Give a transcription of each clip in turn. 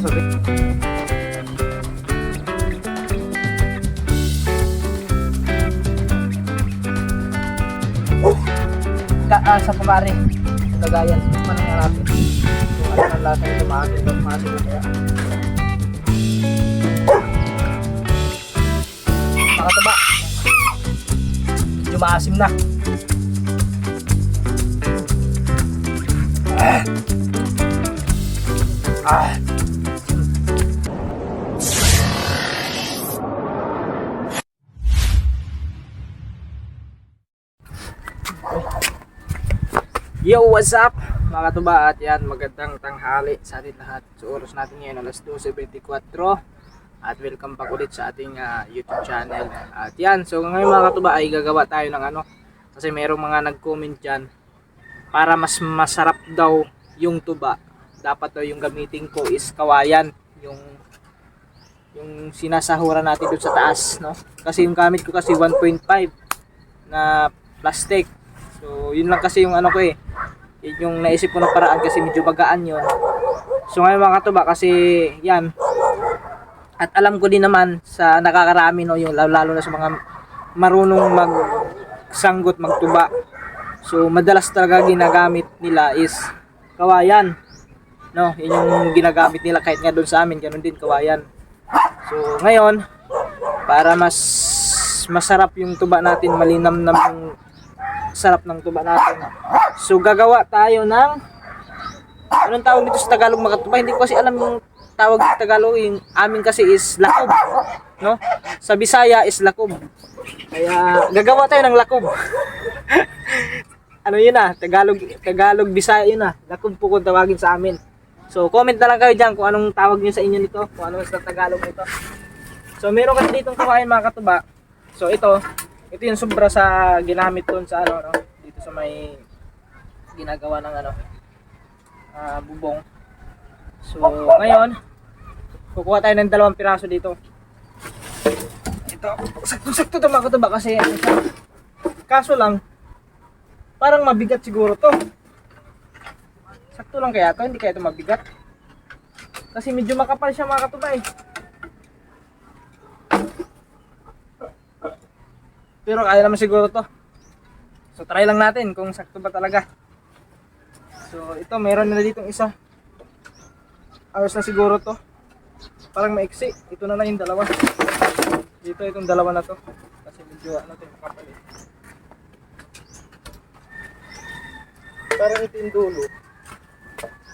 sorry. Sa pamari. Lagayan. Paano nga natin? Kung ano ang lasa nito, maasin na kaya. Makataba. Medyo maasim na. Yo, what's up mga katuba, at yan, magandang tanghali sa ating lahat. So oras natin ngayon alas 12:24 at welcome back ulit sa ating YouTube channel. At yan, so ngayon mga katuba ay gagawa tayo ng ano, kasi merong mga nag-comment dyan, para mas masarap daw yung tuba, dapat daw yung gamitin ko is kawayan, yung sinasahuran natin doon sa taas, no? Kasi yung gamit ko kasi 1.5 na plastic. So yun lang kasi yung ano ko eh, yun yung naisip ko ng paraan kasi medyo bagaan yun. So ngayon mga katuba, kasi yan, at alam ko din naman sa nakakarami, no, yung lalo na sa mga marunong magsanggot, magtuba. So madalas talaga ginagamit nila is kawayan, no? Yun yung ginagamit nila kahit nga doon sa amin, ganun din, kawayan. So ngayon, para mas masarap yung tuba natin, malinamnam yung sarap ng tuba natin, so gagawa tayo ng, anong tawag dito sa Tagalog mga katuba? Hindi ko kasi alam yung tawag sa Tagalog. Yung amin kasi is lakob, no? Sa Bisaya is lakob. Kaya gagawa tayo ng lakob. Ano yun Tagalog Bisaya yun lakob po kung tawagin sa amin. So comment na lang kayo dyan kung anong tawag nyo sa inyo nito, kung anong sa Tagalog nito. So meron kasi ditong kawain mga katuba. So ito yung sobra sa ginamit doon sa ano, no? Dito sa may ginagawa ng ano, bubong. So ngayon kukuha tayo ng 2 piraso dito. Ito sakto to mga katuba, kasi kaso lang parang mabigat siguro to. Sakto lang kaya to, hindi kaya to mabigat, kasi medyo makapal siya mga katuba eh. Pero kaya naman siguro to. So try lang natin kung sakto ba talaga. So ito, meron na ditong isa. Ayos na siguro to. Parang maiksi. Ito na lang yung dalawa. Dito itong dalawa na to, kasi medyo ano to, makapal eh. Parang ito yung dulo.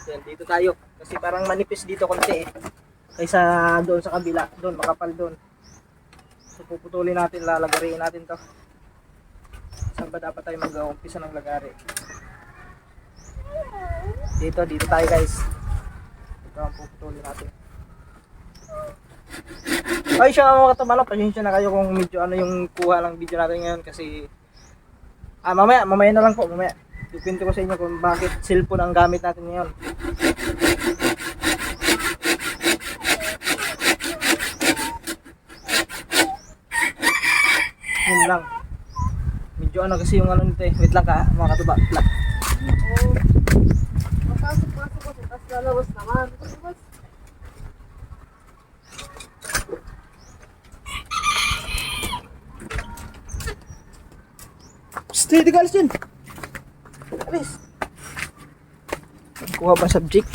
Yan, dito tayo. Kasi parang manipis dito konti eh, kaysa doon sa kabila. Doon, makapal doon. So puputulin natin, lalagariin natin to. Saan ba dapat tayo mag-umpisa ng lagari? Dito tayo guys. Ito ang puputulin natin. Ay siya mga katamala, pasensya na kayo kung medyo ano yung kuha ng video natin ngayon, kasi mamaya na lang po, mamaya ikwento ko sa inyo kung bakit cellphone ang gamit natin ngayon. Yun lang. Medyo ano kasi yung ano nito eh. Wait lang ka mga katuba. Masuk ko sa tas lalabas naman. Stay di galis yun. Alis. Kuha pa subject.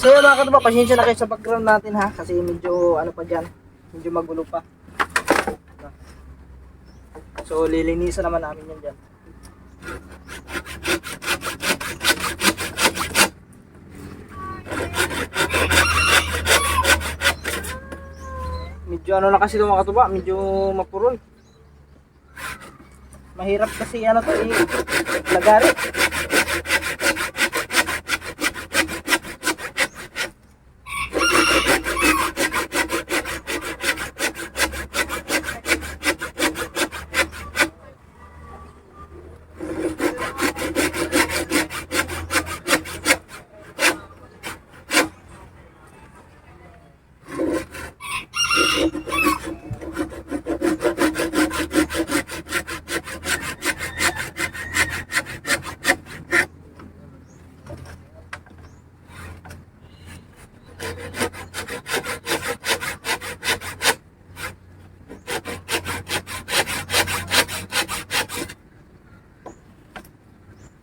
So yun mga katuba, pasensya na kayo sa background natin ha, kasi medyo ano pa dyan, medyo magulo pa. So lilinisan naman namin yan dyan. Medyo ano na kasi ito mga katuba, medyo mapurol. Mahirap kasi ano to lagari.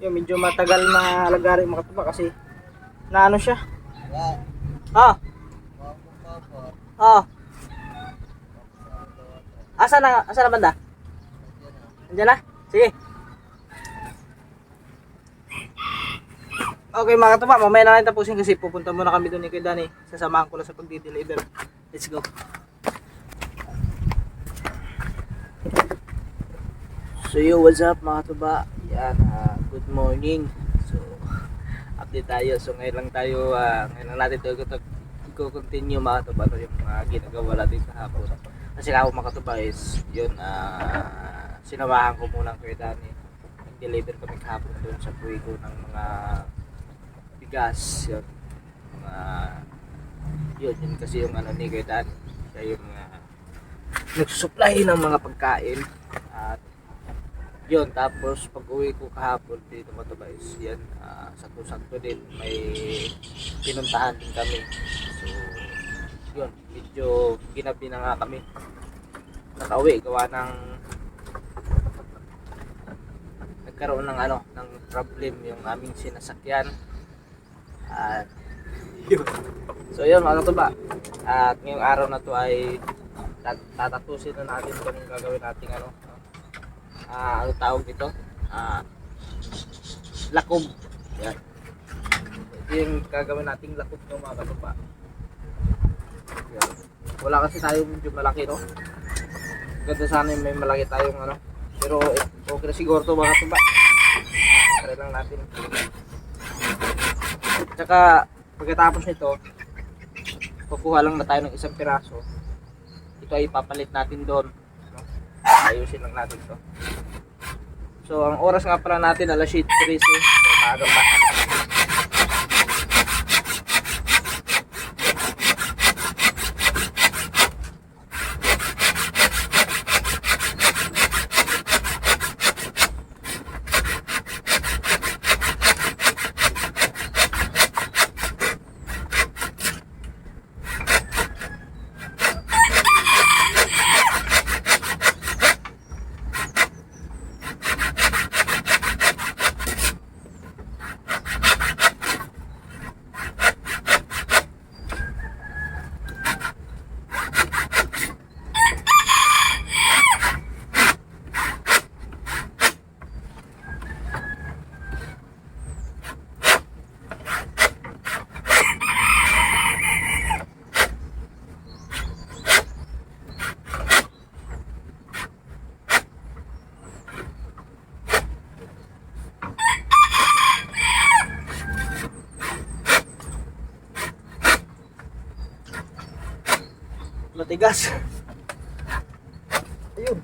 medyo matagal na lagari mga katuba kasi na ano siya. Ah. Ah. Asa na banda? Andiyan na? Sige. Okay mga katuba, mamaya na natin tapusin kasi pupunta muna kami doon ni Kuya Danny. Sasamahan ko lang sa pagdi-deliver. Let's go. So yo, what's up mga katuba? Yan, good morning. So, update tayo. So ngayon lang tayo, ngayon lang natin i-continue mga katuba yung ginagawa natin sa hapon. Kasi ako mga katuba is, yun, sinamahan ko muna Kuya Danny. Nag-deliver kami kahapon doon sa Puigo ng mga bigas, yun. Yun kasi yung ano ni Kuya Danny. Siya yung nagsusupply ng mga pagkain. At yun, tapos pag uwi ko kahapon dito mga is yan, sakto-sakto din may pinuntahan din kami. So yun, medyo ginabi na nga kami nakauwi gawa ng nagkaroon ng ng problem yung aming sinasakyan. At yun, so yun mga katuba, at ngayong araw na to ay tatatusin na natin kung gagawin natin ano tawag dito, lakob. Yan, ito yung gagawin nating lakob ng mga katuba. Yan. Wala kasi tayo medyo malaki, no? Ganda sana yung may malaki tayong pero okay na siguro to mga katuba. Try lang natin. Tsaka pagkatapos nito, kukuha lang na tayo ng isang piraso. Ito ay papalit natin doon, no? Ayusin lang natin to. So ang oras nga pala natin alas 7:13. So maaga pa. Matigas. Ayun.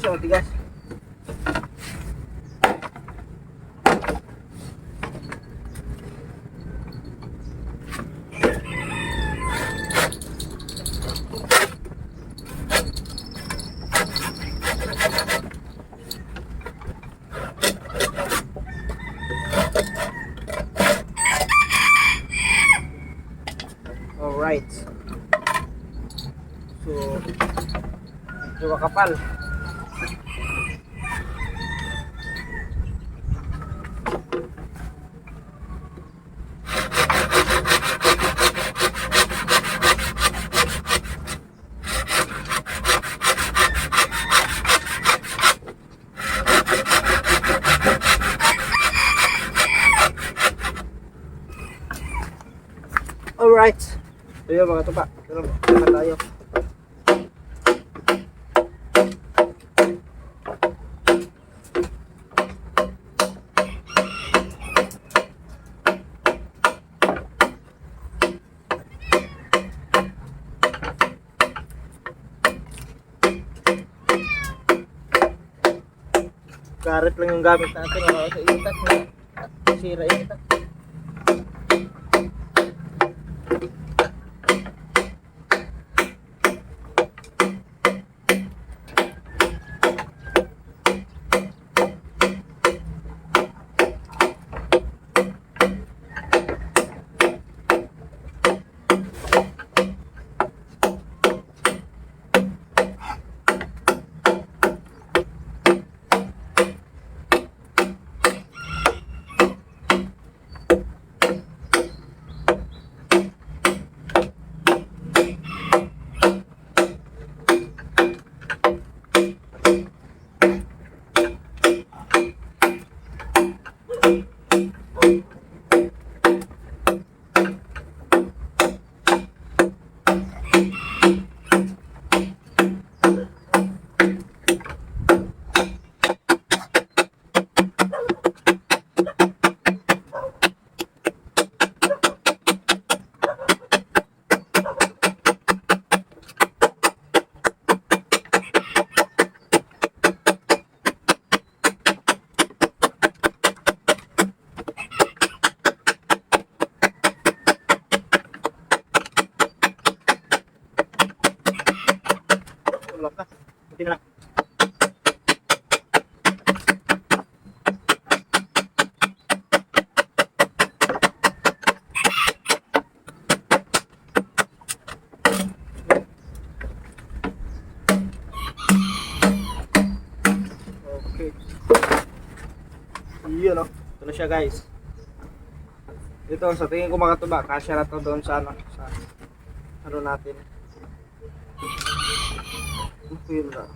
Matigas. Alright. So, medyo makapal. Alright. So yun mga tupa, pero tayo. Karet lang yung gamit natin sa itak na sira yung itak. siya guys. Ito, sa tingin ko mga tuba, kasya na to doon sa ano, sa ano natin. Feel na.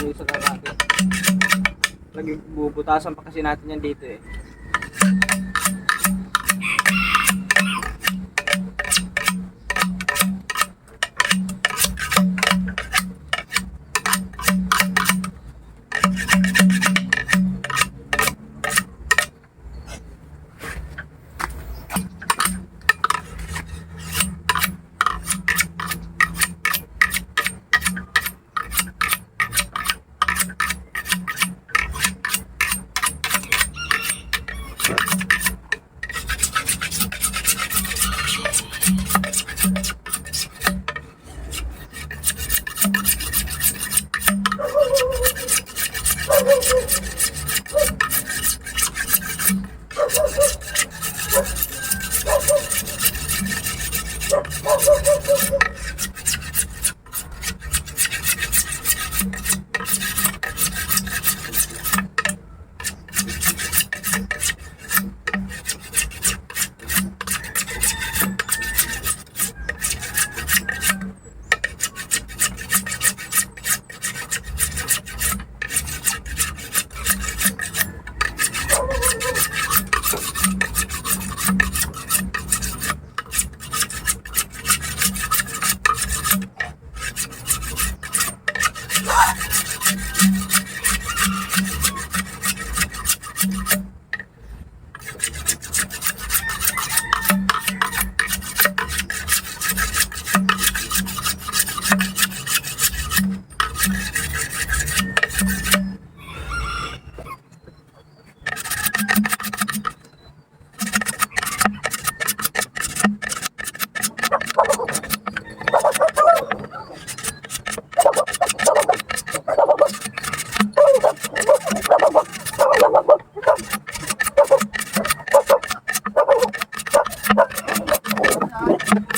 Isa na natin. Lagi bubutasan pa kasi natin yan dito eh.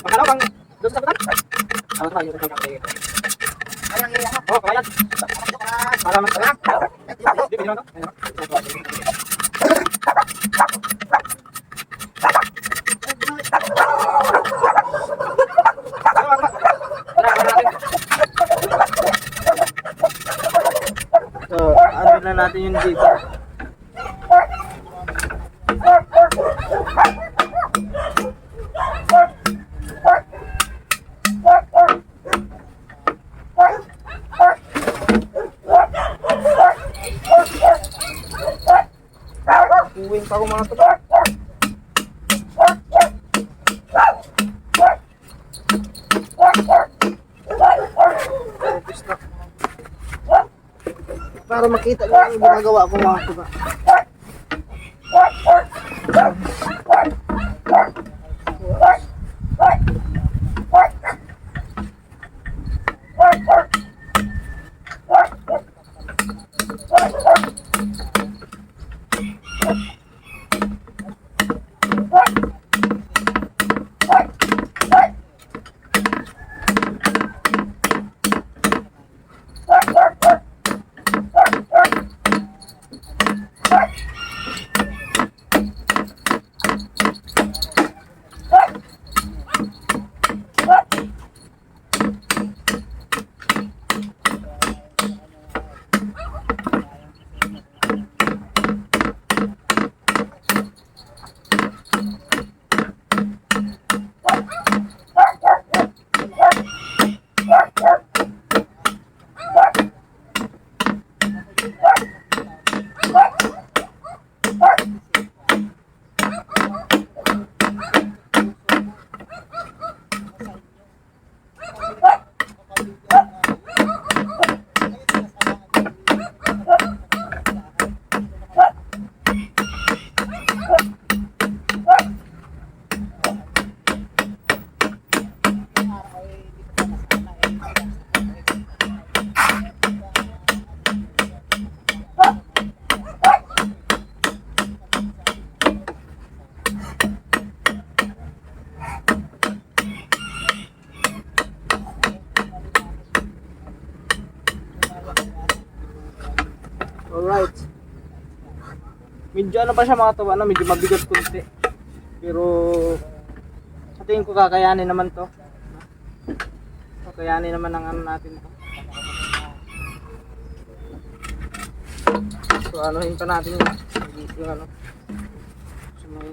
Makalaw kang doon sa tapat. Ano tayo yung kape? Oh, kabayan. Para mas lang. Di ba no? So, ano na natin yung dito. Uwing pa ako mga tuba. Para makita nyo yung ginagawa ko mga tuba. Alright. Medyo ano pa siya mga katuba, no? Medyo mabigat kunti. Pero sa tingin ko kakayanin naman to. Kakayanin naman ang ano natin to. So anuhin pa natin yung ano. So, may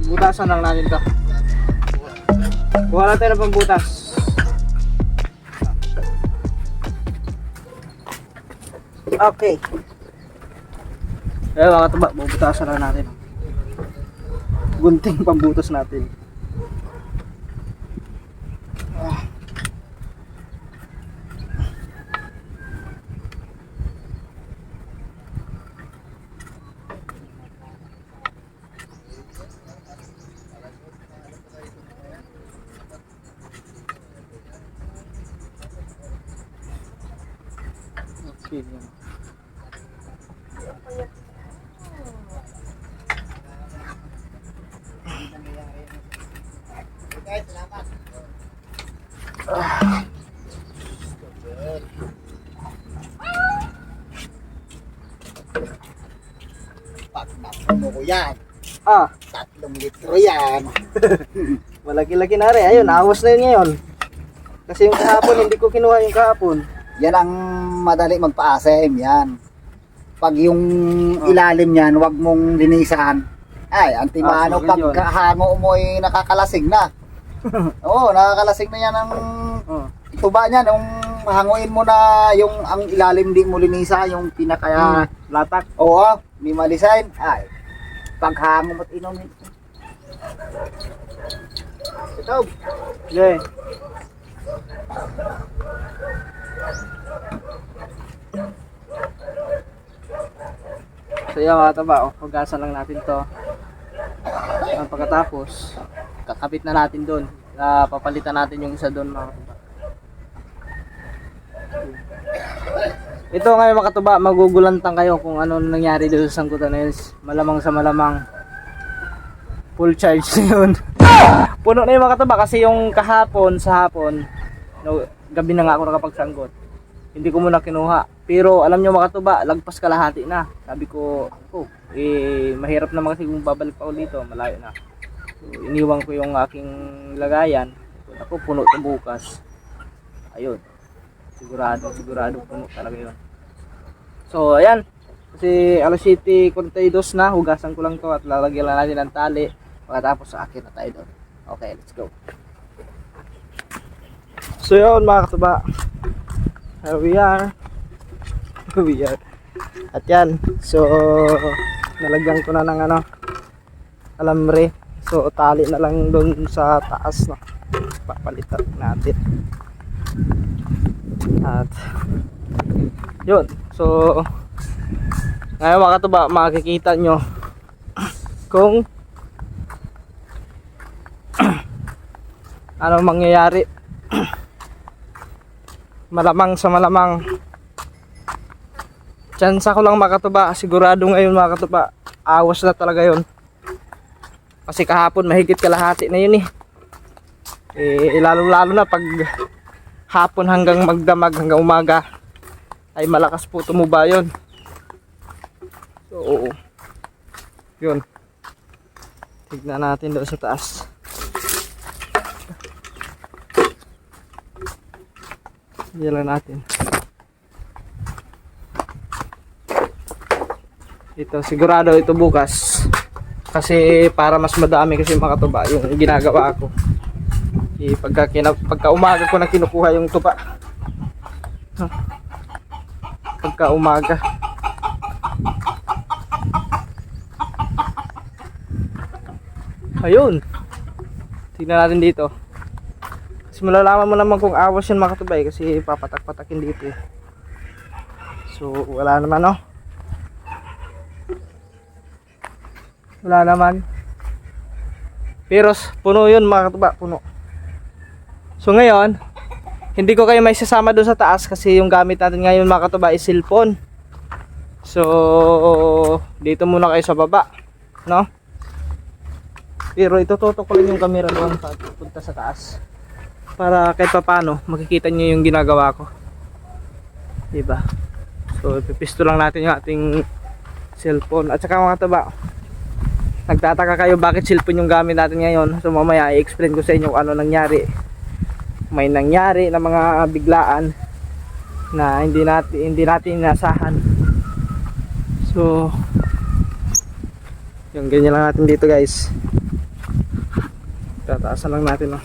butasan lang natin to. Kuha lang tayo ng pambutas. Okay. Eh mga katuba, bubutasan lang natin. Gunting pambutas natin. Okay. Pag napuno ko yan, Ah, 3 litro yan. malaki-laki na rin. Ayun, awas na yun ngayon. Kasi yung kahapon, hindi ko kinuha yung kahapon. Yan ang madali magpa-asim yan. Pag yung ilalim yan, wag mong linisan. Ay, antimano so, pag yun. hango mo ay nakakalasing na. Oo, nakakalasing na yan ang Oh. tuba niyan. Yung hanguin mo na yung ang ilalim di mo linisa, yung pinaka Latak. oo, may malisain. Ay, pag hango mo't inumin. Ito, Okay. So yan mga taba, hugasan lang natin to. Pagkatapos, kakabit na natin doon. Papalitan natin yung isa doon mga katuba. Ito ngayon mga katuba, magugulantang kayo kung ano nangyari doon sa sangkutan na yun. Malamang sa malamang full charge na yun. Puno na yung mga katuba kasi yung kahapon sa hapon, no, gabi na nga ako nakapagsanggot. Hindi ko muna kinuha. Pero alam nyo mga katuba, lagpas kalahati na. Sabi ko, mahirap naman kasi kung babalik pa ako dito, malayo na. So, iniwan ko yung aking lagayan. Ako, puno ito bukas. Ayun. Sigurado puno talaga yun. So, ayan. Kasi alas 7:42 na, hugasan ko lang to at lalagyan lang natin ng tali. Pagkatapos sa akin na tayo doon. Okay, let's go. So yun mga katuba, here we are. Yan. At yan. So, nalagyan ko na ng ano, alambre. So, tali na lang doon sa taas, no. Papalitan natin. At, yun. So, ngayon mga katuba, makikita nyo kung ano mangyayari. Malamang sa malamang, tsansa ko lang mga katuba, sigurado ngayon mga katuba, awas na talaga yun. Kasi kahapon mahigit kalahati na yun lalo na pag hapon hanggang magdamag hanggang umaga ay malakas po tumuba yun. So yun, tignan natin doon sa taas. Yan lang natin. Ito sigurado ito bukas. Kasi para mas madami kasi mga katuba yung ginagawa ko. Pagka umaga ko na kinukuha yung tuba. Pagka umaga. Ayun. Tingnan natin dito. Kasi malalaman mo naman kung awas yan mga katubay kasi papatak-patakin dito So wala naman wala naman, pero puno yun mga katuba, puno. So ngayon hindi ko kayo may sasama doon sa taas kasi yung gamit natin ngayon mga katuba is cellphone. So dito muna kayo sa baba, no? Pero itututok ko lang yung camera doon punta sa taas para kahit paano makikita nyo yung ginagawa ko, diba? So ipipisto lang natin yung ating cellphone. At saka mga katuba, nagtataka kayo bakit cellphone yung gamit natin ngayon. So mamaya i-explain ko sa inyo ano nangyari. May nangyari na mga biglaan na hindi natin inasahan. So yung ganyan lang natin dito guys. Tataasan lang natin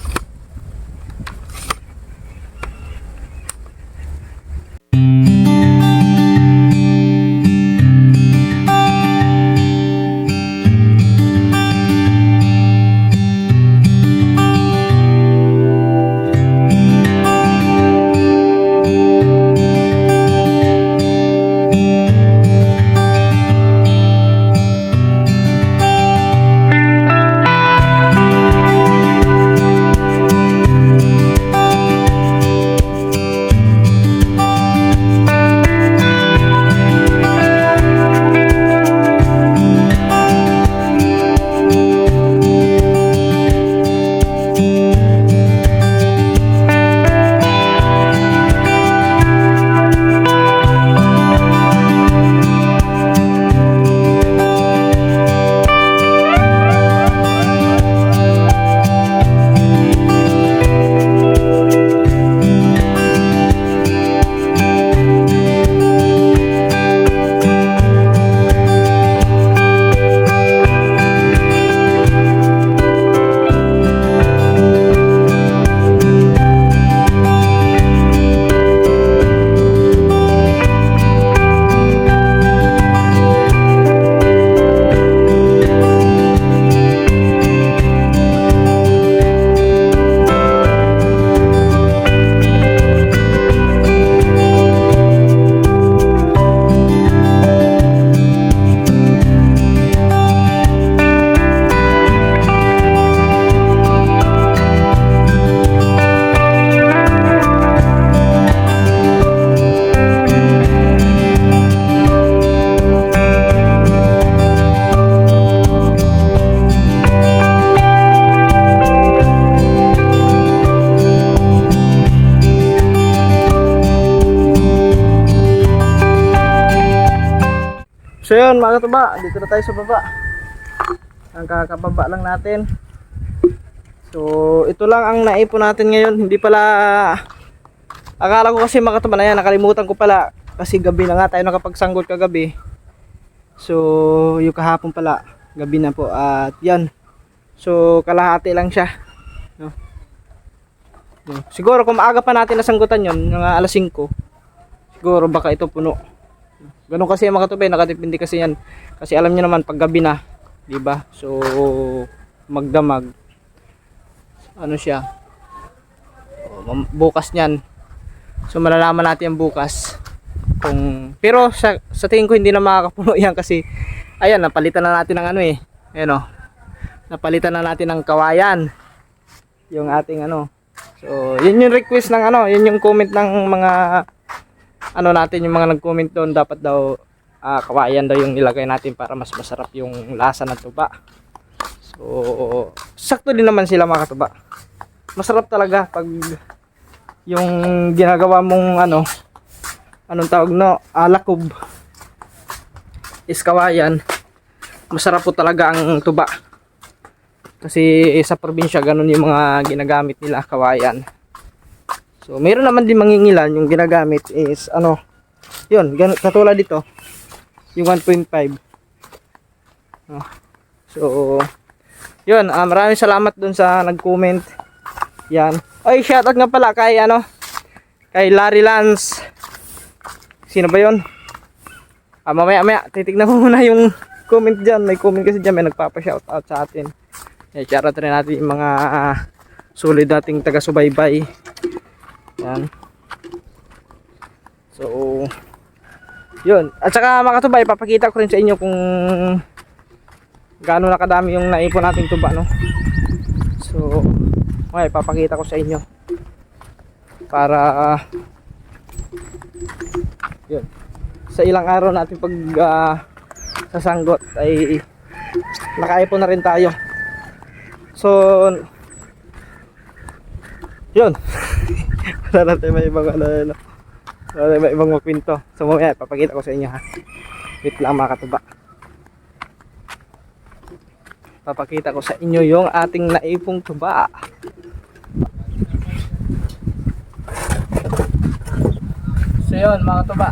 So yun mga katuba, dito na tayo sa baba. Ang kakababa lang natin. So ito lang ang naipon natin ngayon. Hindi pala, akala ko kasi mga katuba na yan, nakalimutan ko pala. Kasi gabi na nga tayo nakapagsanggol kagabi. So yung kahapon pala, gabi na po. At yan. So kalahati lang siya, no? Siguro kung maaga pa natin nasanggutan yon, mga alas 5, siguro baka ito puno. Ganun kasi mga katubay, nakatipindi kasi yan. Kasi alam niyo naman pag gabi na, 'di ba? So magdamag. Ano siya? Bukas niyan. So malalaman natin yan bukas. Pero sa tingin ko hindi na makakapuno yan kasi ayan, napalitan na natin ng ano eh. Ayan oh. Napalitan na natin ng kawayan. Yung ating ano. So, yun yung request ng ano, yun yung comment ng mga ano natin, yung mga nag-comment doon, dapat daw kawayan daw yung nilagay natin para mas masarap yung lasa ng tuba. So, sakto din naman sila mga katuba. Masarap talaga pag yung ginagawa mong ano, anong tawag no, lakob is kawayan. Masarap po talaga ang tuba. Kasi sa probinsya ganun yung mga ginagamit nila, kawayan. So mayroon naman din mangingilan, yung ginagamit is ano, yun, katulad dito, yung 1.5. So yun, maraming salamat dun sa nag-comment. Yan. Oy, shoutout nga pala kay ano, kay Larry Lance. Sino ba yun? Mamaya titignan mo muna yung comment dyan. May comment kasi dyan, may nagpapa-shoutout sa atin. Shoutout rin natin yung mga solid dating taga-subaybay. Yan. So yun. At saka mga katubay, papakita ko rin sa inyo kung gaano na kadami yung naipon nating tuba, no? So okay, papakita ko sa inyo para yun, sa ilang araw natin pag sasanggot ay nakaipon na rin tayo. So yun. Wala natin may ibang ano, wala may ibang mapinto. So mamaya papakita ko sa inyo ha. Wait lang mga katuba. Papakita ko sa inyo yung ating naipong tuba. So yun mga katuba.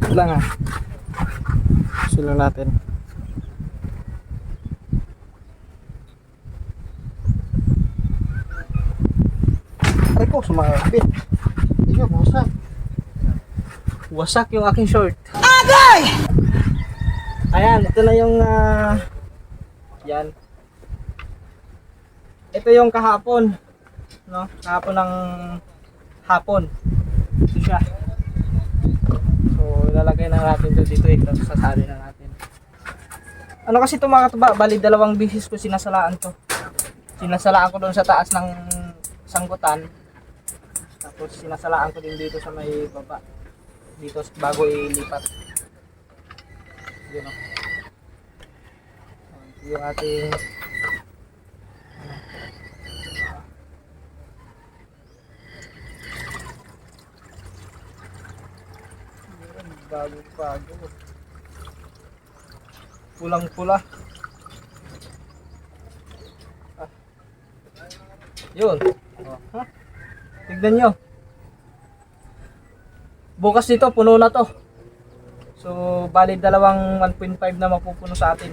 Wait lang ha. Sulang natin. Aray ko, sumabit. Iyo, wasak. Wasak yung aking short. Agay! Ayan, ito na yung yan. Ito yung kahapon, no? Kahapon ng hapon. Ito siya. So, ilalagay na natin ito dito, ito sasali na natin. Ano kasi ito mga katuba, bali 2 bisis ko sinasalaan to. Sinasalaan ko doon sa taas ng sanggutan. Tapos sinasalaan ko din dito sa may baba. Dito bago ilipat. Yun o. Yung ating bago. Pulang-pula. Yun. Oh, tignan nyo. Bukas dito, puno na to. So, bali 1.5 na mapupuno sa atin.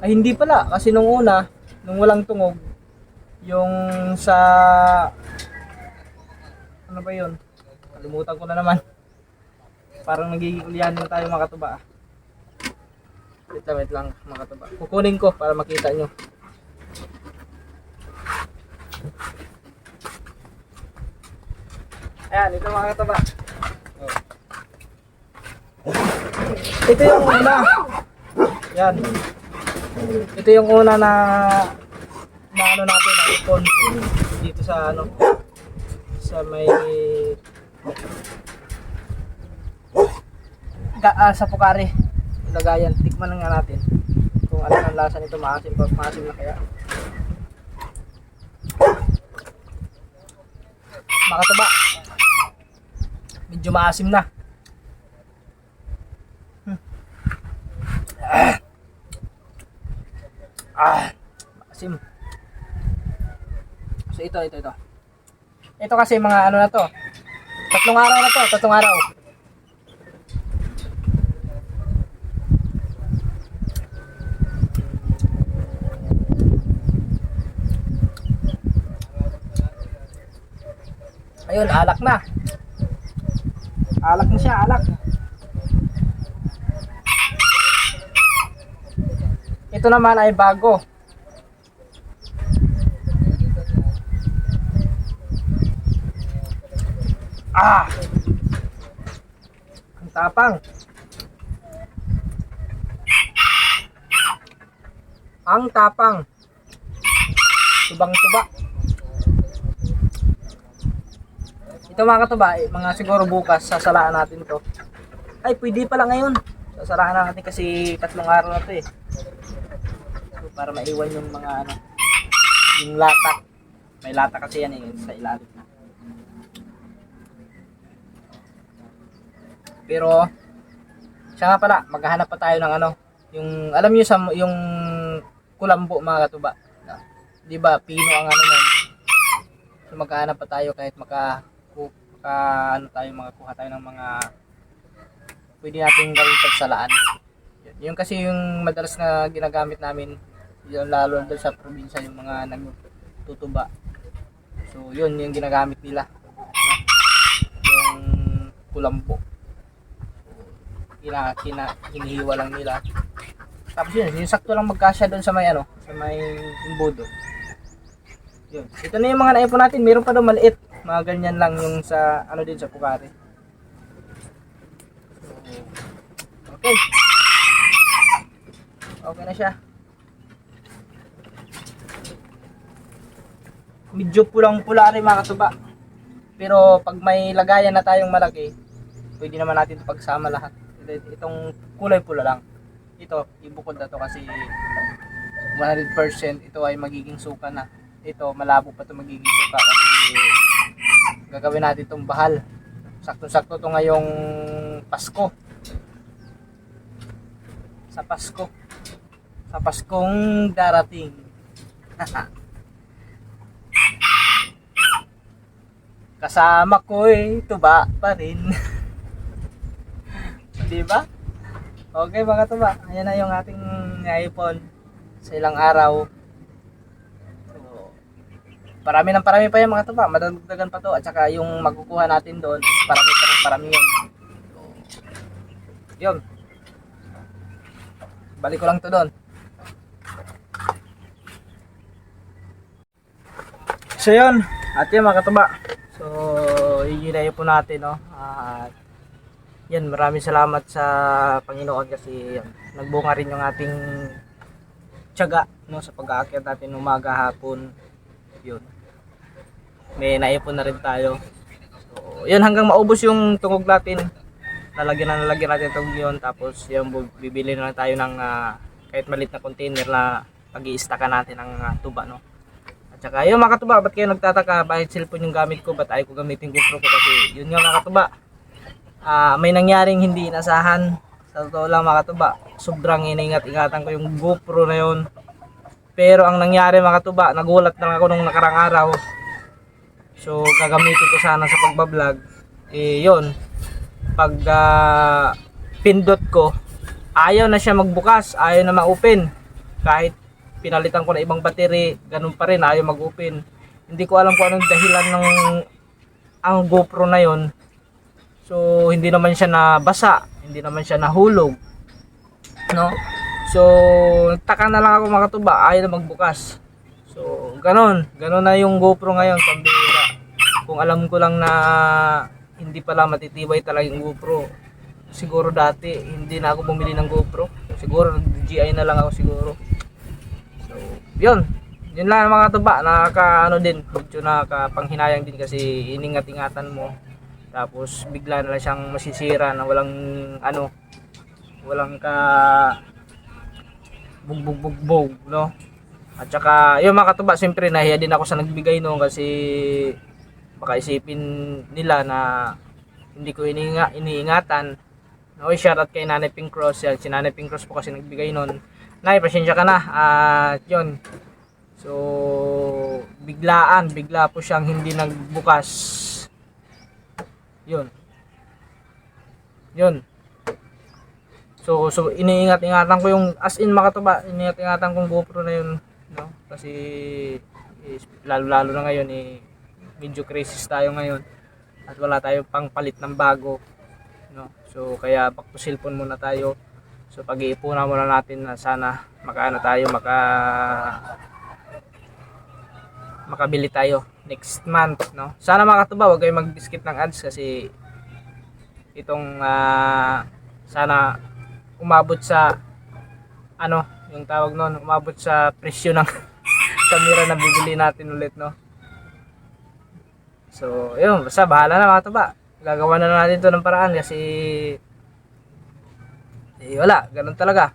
Ay, hindi pala. Kasi nung una, nung walang tungog, yung sa... Ano ba yun? Kalimutan ko na naman. Parang nagiging ulihan na tayo mga katuba. Wait lang mga katuba. Kukunin ko para makita nyo. Ayan, ito mga katuba. Ito yung una. Yan. Ito yung una na ano natin, na ipon dito sa ano, sa may sa Pukari. Lagayan, tikman na nga natin kung ano ang lasa nito, maasim na kaya. Mga katuba, medyo maasim na. Maasim. So ito. Ito kasi mga ano na to. 3 araw na to, 3 araw. Ayun, alak na. Alak na siya, alak. ito naman ay bago. Ah! Ang tapang. Ang tapang. Tubang-tuba. Ito mga katuba, mga siguro bukas sasalaan natin to. Ay, pwede pala ngayon. Sasalaan natin kasi 3 araw na to eh. So, para maiwan yung mga ano, yung lata. May lata kasi yan eh, sa ilalim na. Pero, siya nga pala, maghahanap pa tayo ng ano, yung, alam niyo sa, yung kulambo mga katuba. Di ba, pino ang ano nun. So, maghahanap pa tayo kahit ano tayo, makakuha tayo ng mga pwede natin gawing pagsalaan. Yun kasi yung madalas na ginagamit namin, yun lalo doon sa probinsya, yung mga nagtutuba. So, yun yung ginagamit nila. Yung kulambo. Hinihiwa lang nila. Tapos yun, yung sakto lang magkasya doon sa may ano, sa may imbudo. Yun. Ito na yung mga naipon natin, meron pa doon maliit. Mga ganyan lang yung sa ano din sa pukari. So, okay. Okay na siya. Medyo pulang-pula rin mga katuba. Pero pag may lagayan na tayong malaki, pwede naman natin ito pagsama lahat. Itong kulay pula lang. Ito, ibukod na to kasi 100% ito ay magiging suka na. Ito, malabo pa ito magiging suka kasi gagawin natin itong bahal. Sakto-sakto ito ngayong Pasko. Sa Pasko. Sa Paskong darating. Kasama ko eh, tuba pa rin. Diba? Okay mga tuba, ayan na yung ating iPhone sa ilang araw. So, parami pa yan mga tuba, madagdagan pa to. At saka yung makukuha natin doon, parami yun. So, yun. Balik ko lang to doon. So yun, at yun mga katuba. So, i-ginayo po natin, no? At yan, maraming salamat sa Panginoon kasi yan, nagbunga rin yung ating tiyaga, no, sa pag-aakyat natin umaga, hapon. Yun. May naipon na rin tayo. So, yun, hanggang maubos yung tungog natin. Nalagyan natin itong yun. Tapos, yung bibili na lang tayo ng kahit maliit na container na pag-i-stackan natin ng tuba, no. At saka, yun mga katuba, ba't kayo nagtataka? Bakit cellphone yung gamit ko? Ba't ayaw ko gamitin GoPro ko? Kasi, yun nga mga katuba. May nangyaring hindi inasahan. Sa totoo lang mga katuba, sobrang iningat-ingatan ko yung GoPro na yun. Pero ang nangyari mga katuba, nagulat na lang ako nung nakarang araw. So gagamitin ko sana sa pagbablog. Yun, pag pindot ko, ayaw na siya magbukas, ayaw na ma-open. Kahit pinalitan ko na ibang battery, ganun pa rin, ayaw mag-open. Hindi ko alam kung anong dahilan ng ang GoPro na yun. So, hindi naman siya nabasa, hindi naman siya nahulog, no? So, nagtaka na lang ako mga katuba, ayaw na magbukas. So, ganun na yung GoPro ngayon, pambihira. Kung alam ko lang na hindi pala matitibay talaga yung GoPro, siguro dati, hindi na ako bumili ng GoPro. Siguro, GI na lang ako siguro. So, yun lang mga katuba, nakaka-ano din, medyo nakakapanghinayang din kasi iningat-ingatan mo. Tapos bigla na lang siyang masisira na walang ka bugbog, no? At saka yung mga katuba, siyempre nahiya din ako sa nagbigay noon kasi baka isipin nila na hindi ko iniingatan. No, shoutout kay Nanay Pink Cross. Yan, si Nanay Pink Cross po kasi nagbigay noon. Nay, pasensya ka na. At yun. So, bigla po siyang hindi nagbukas. Yun. So iniingat-ingatan ko yung as in mga katuba, iniingat-ingatan kong GoPro na yun, no? Kasi lalo na ngayon medyo crisis tayo ngayon at wala tayong pangpalit ng bago, no? So kaya back to cellphone muna tayo. So pag-iipunan muna natin na sana makaano tayo, makabili tayo next month, no? Sana mga katuba, huwag kayong mag-skip ng ads kasi itong sana umabot sa ano, yung tawag noon, umabot sa presyo ng camera na bibili natin ulit, no? So, yun, basta bahala na mga katuba. Gagawa na natin to ng paraan kasi wala, ganun talaga.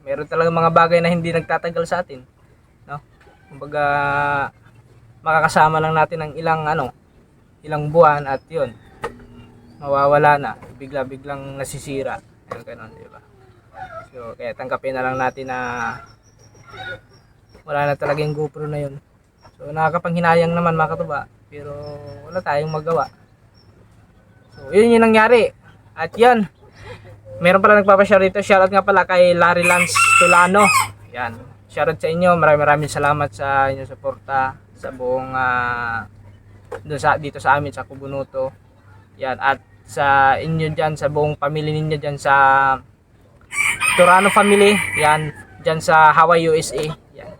Meron talaga mga bagay na hindi nagtatagal sa atin, no? Kumbaga makakasama lang natin ng ilang buwan at yun, mawawala na, biglang nasisira. Ganun, di ba? So, kaya tanggapin na lang natin na wala na talaga yung GoPro na yun. So, nakakapanghinayang naman mga katuba, pero wala tayong magawa. So, yun yung nangyari. At yan, meron pala nagpapashare dito. Shoutout nga pala kay Larry Lance Tulano. Yan. Shoutout sa inyo. Maraming salamat sa inyong suporta sa buong dito sa amin sa Kubunuto. Yan. At sa inyo dyan, sa buong pamilya ninyo dyan sa Turano family. Yan. Dyan sa Hawaii, USA. Yan.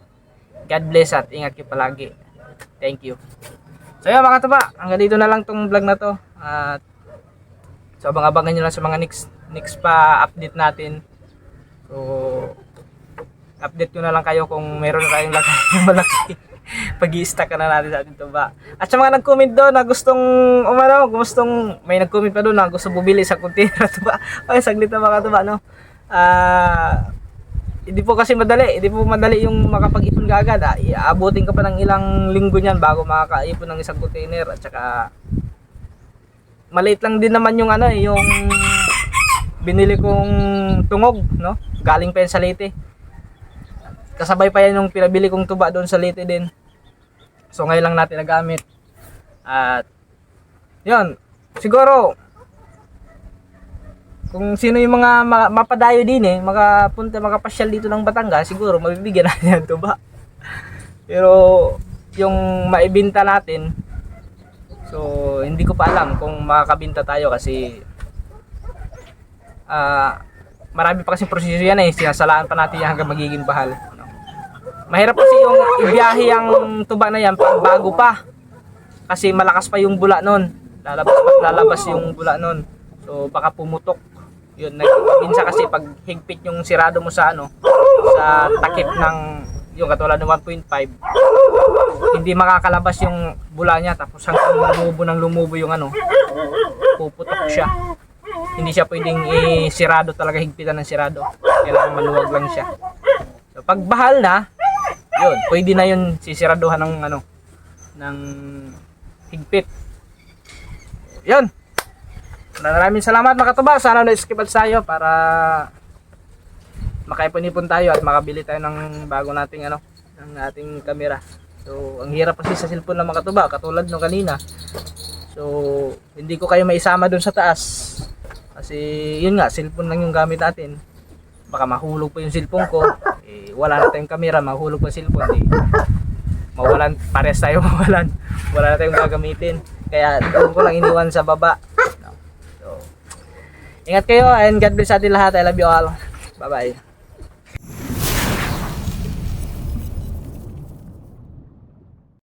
God bless at ingat kayo palagi. Thank you. So yun mga katuba, hanggang dito na lang tong vlog na to. At so abang-abangan nyo lang sa mga next pa update natin. So update ko na lang kayo kung meron kayong lagay ng malaki. Pag-i-stack na natin sa ating tuba. At sa mga nag-comment doon na gustong may nag-comment pa doon na gusto bumili sa container tuba. Ay saglit na mga tuba, no. Hindi po kasi madali, yung makapag-ipon kaagad. Aabutin ka pa ng ilang linggo niyan bago makakaipon ng isang container. At saka maliit lang din naman yung yung binili kong tungog, no? Galing pa yan sa Leyte. Kasabay pa yan yung pinabili kong tuba doon sa Leyte din. So ngayon lang natin nagamit. At yun, siguro kung sino yung mga mapadayo din makapasyal dito ng Batangas, siguro mabibigyan natin ng tuba. Pero yung maibenta natin, so hindi ko pa alam kung makakabenta tayo kasi marami pa kasing proseso yan sinasalaan pa natin yan hanggang magiging bahal, no? Mahirap kasi yung ibiyahe ang tuba na yan pag bago pa kasi malakas pa yung bula nun, lalabas yung bula nun, so baka pumutok yun. Minsan kasi pag higpit yung sirado mo sa sa takip ng yung katulad ng 1.5, hindi makakalabas yung bula niya, tapos hanggang lumubo yung puputok siya. Hindi siya pwedeng sirado talaga, higpitan ng sirado, kailangan maluwag lang siya. So pag bahal na yun, pwede na yun sisiraduhan ng higpit. Yun, maraming salamat mga katuba. Sana na-skip at tayo para makaipon-ipon tayo at makabili tayo ng bago nating ng ating camera. So ang hirap kasi sa cellphone ng mga katuba, katulad nung kanina. So hindi ko kayo maisama doon sa taas kasi yun nga, cellphone lang yung gamit natin. Baka mahulog pa yung cellphone ko, wala na tayong camera, mahulog pa yung cellphone, mawalan, pares tayo mawalan, wala na tayong gagamitin. Kaya doon ko lang iniwan sa baba. So ingat kayo and God bless sa atin lahat. I love you all. Bye bye.